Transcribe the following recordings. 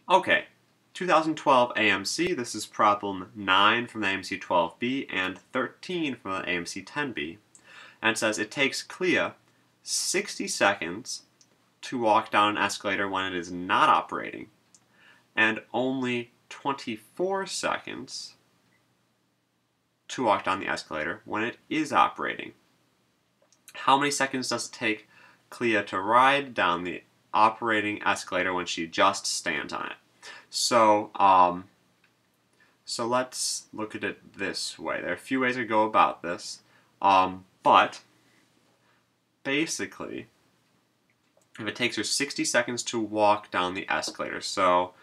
Okay, 2012 AMC, this is problem 9 from the AMC12B and 13 from the AMC10B. And it says it takes Clea 60 seconds to walk down an escalator when it is not operating, and only 24 seconds to walk down the escalator when it is operating. How many seconds does it take Clea to ride down the operating escalator when she just stands on it? So let's look at it this way. There are a few ways to go about this, but basically, if it takes her 60 seconds to walk down the escalator, so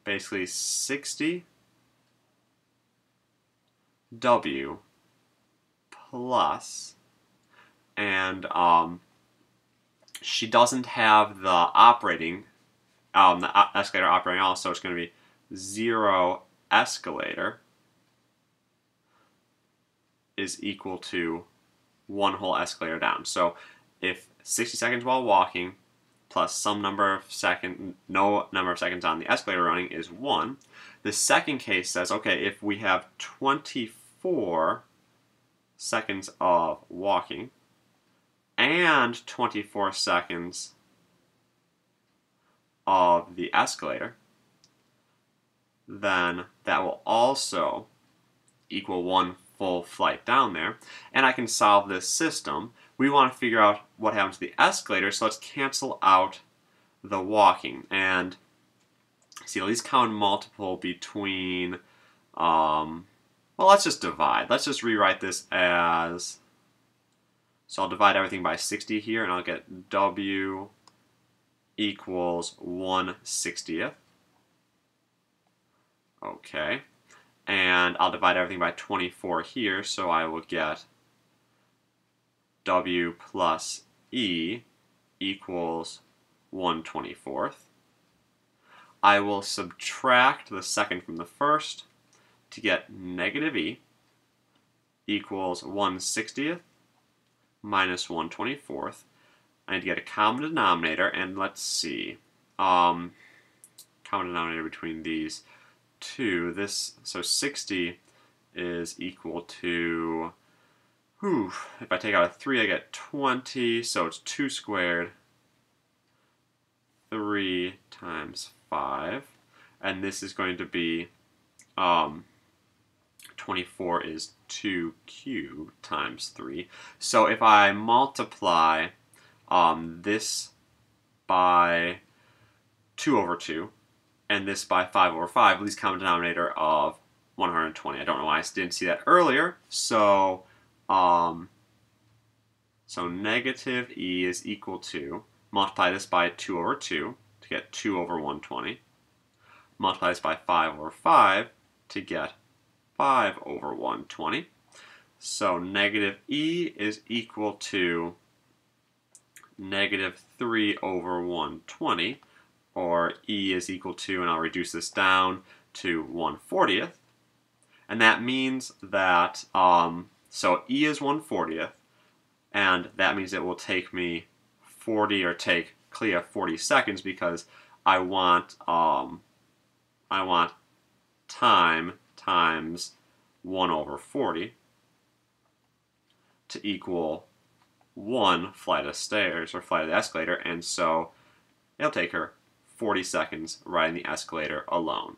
basically 60 W plus, and she doesn't have the operating, the escalator operating also, so it's going to be 0 escalator is equal to 1 whole escalator down. So if 60 seconds while walking plus some number of seconds, no number of seconds on the escalator running is 1. The second case says, okay, if we have 24 seconds of walking and 24 seconds of the escalator, then that will also equal 1 full flight down there. And I can solve this system. We want to figure out what happens to the escalator, so let's cancel out the walking. And see, at least count multiple between, well, let's just divide. Let's just rewrite this as, so I'll divide everything by 60 here, and I'll get W equals 1/60th. Okay. And I'll divide everything by 24 here, so I will get W plus E equals 1/24th. I will subtract the second from the first to get negative E equals 1/60th minus 1/24th. I need to get a common denominator, and let's see. Common denominator between these two. So 60 is equal to, if I take out a 3, I get 20, so it's 2 squared. 3 times 5. And this is going to be, 24 is 2 cubed times 3. So if I multiply this by 2 over 2, and this by 5 over 5, least common denominator of 120. I don't know why I didn't see that earlier. So, negative E is equal to, multiply this by 2 over 2 to get 2 over 120. Multiply this by 5 over 5 to get 5 over 120. So negative E is equal to negative 3 over 120. Or E is equal to, and I'll reduce this down to 1/40th. And that means that, so E is 1/40th, and that means it will take me 40, or take Clea 40 seconds, because I want time times 1 over 40 to equal 1 flight of stairs, or flight of the escalator, and so it'll take her 40 seconds riding the escalator alone.